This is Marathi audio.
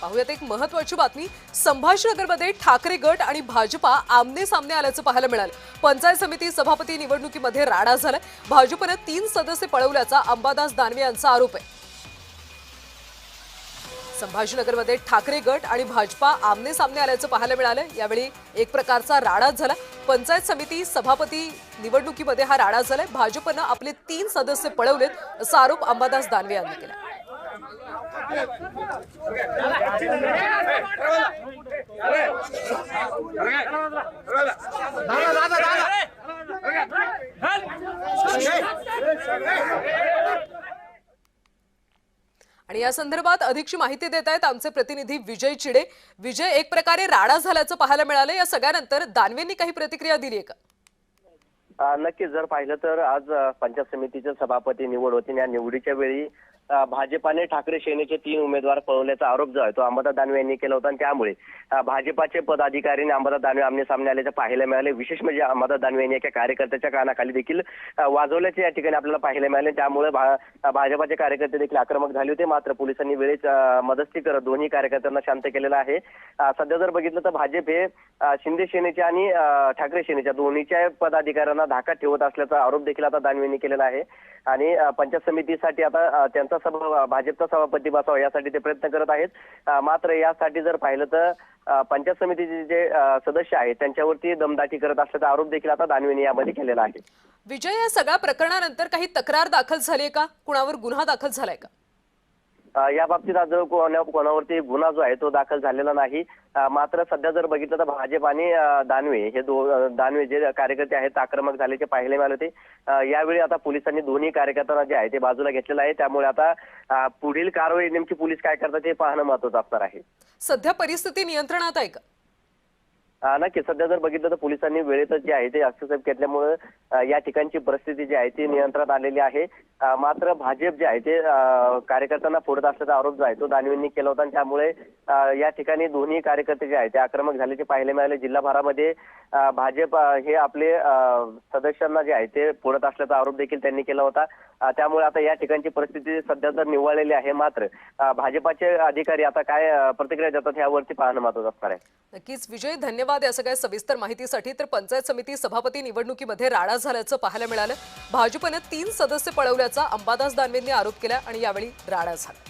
पाहूयात एक महत्त्वाची बातमी। संभाजीनगरमध्ये ठाकरे गट आणि भाजपा आमने सामने आल्याचं पाहायला मिळालं। पंचायत समिती सभापती निवडणुकीमध्ये राडा झालाय। भाजपने 3 सदस्य पळवल्याचा अंबादास दानवे यांचा आरोप आहे। संभाजीनगरमध्ये ठाकरे गट आणि भाजपा आमने सामने आल्याचं पाहायला मिळालं। यावेळी एक प्रकारचा राडा झाला। पंचायत समिती सभापती निवडणुकीमध्ये हा राडा झालाय। भाजपने आपले 3 सदस्य पळवलेत असा आरोप अंबादास दानवे यांनी केला। आणि या संदर्भात अधिकची माहिती देत आहेत आमचे प्रतिनिधी विजय चिडे। विजय, एक प्रकारे राडा झाल्याचं पाहायला मिळालं। या सगळ्यानंतर दानवेंनी काही प्रतिक्रिया दिली आहे का? नक्कीच जर पाहिलं तर आज पंचायत समितीचे सभापती निवड होती। या निवडीच्या वेळी भाजपाने ठाकरे सेनेचे 3 उमेदवार पळवल्याचा आरोप जो आहे तो अंबादास दानवे यांनी केला होता। आणि त्यामुळे भाजपाचे पदाधिकारी आणि अंबादास दानवे आमने सामने आल्याचे पाहायला मिळाले। विशेष म्हणजे अंबादास दानवे यांनी एका कार्यकर्त्याच्या कानाखाली देखील वाजवल्याचे या ठिकाणी आपल्याला पाहायला मिळाले। त्यामुळे भाजपाचे कार्यकर्ते देखील आक्रमक झाले होते। मात्र पोलिसांनी वेळेत मदती करत दोन्ही कार्यकर्त्यांना शांत केलेलं आहे। सध्या जर बघितलं तर भाजप हे शिंदे सेनेच्या आणि ठाकरे सेनेच्या दोन्हीच्या पदाधिकाऱ्यांना धाकात ठेवत असल्याचा आरोप देखील आता दानवे यांनी केलेला आहे। आणि पंचायत समितीसाठी आता त्यांचा भाजपचा सभापती बसावा यासाठी ते प्रयत्न करत आहेत। मात्र यासाठी जर पाहिलं तर पंचायत समितीचे जे सदस्य आहेत त्यांच्यावरती दमदाटी करत असल्याचा आरोप देखील आता दानवेंनी यामध्ये केलेला आहे। विजय, या सगळ्या प्रकरणानंतर काही तक्रार दाखल झाली आहे का? कुणावर गुन्हा दाखल झालाय का? या बाबतीत आज कोणावरती गुन्हा जो आहे तो दाखल झालेला नाही। मात्र सध्या जर बघितलं तर भाजप आणि दानवे हे दानवे जे कार्यकर्ते आहेत आक्रमक झाल्याचे पाहिले मिळाले होते। यावेळी आता पोलिसांनी दोन्ही कार्यकर्त्यांना जे आहे ते बाजूला घेतलेलं आहे। त्यामुळे आता पुढील कारवाई नेमकी पोलीस काय करतात हे पाहणं महत्त्वाचं असणार आहे। सध्या परिस्थिती नियंत्रणात आहे का? नक्की सध्या जर बघितलं तर पोलिसांनी वेळेतच जे आहे ते हस्तक्षेप केल्यामुळे या ठिकाणची परिस्थिती जी आहे ती नियंत्रणात आलेली आहे। मात्र भाजप जे आहे ते कार्यकर्त्यांना फोडत असल्याचा आरोप जो आहे तो दानवेंनी केला होता। आणि त्यामुळे या ठिकाणी दोन्ही कार्यकर्ते जे आहेत ते आक्रमक झाल्याचे पाहायला मिळाले। जिल्हाभरामध्ये भाजप हे आपले सदस्यांना जे आहे ते फोडत असल्याचा आरोप देखील त्यांनी केला होता। त्यामुळे आता या ठिकाणची परिस्थिती सध्या तर निवळलेली आहे। मात्र भाजपाचे अधिकारी आता काय प्रतिक्रिया देतात यावरती पाहणं महत्त्वाचं असणार आहे। नक्कीच विजय, धन्यवाद या सगळ्या सविस्तर माहितीसाठी। तर पंचायत समिती सभापती निवडणुकीमध्ये राडा झाल्याचं पाहायला मिळालं। भाजपने 3 सदस्य पळवल्याचा अंबादास दानवेंनी आरोप केला आणि यावेळी राडा झाला।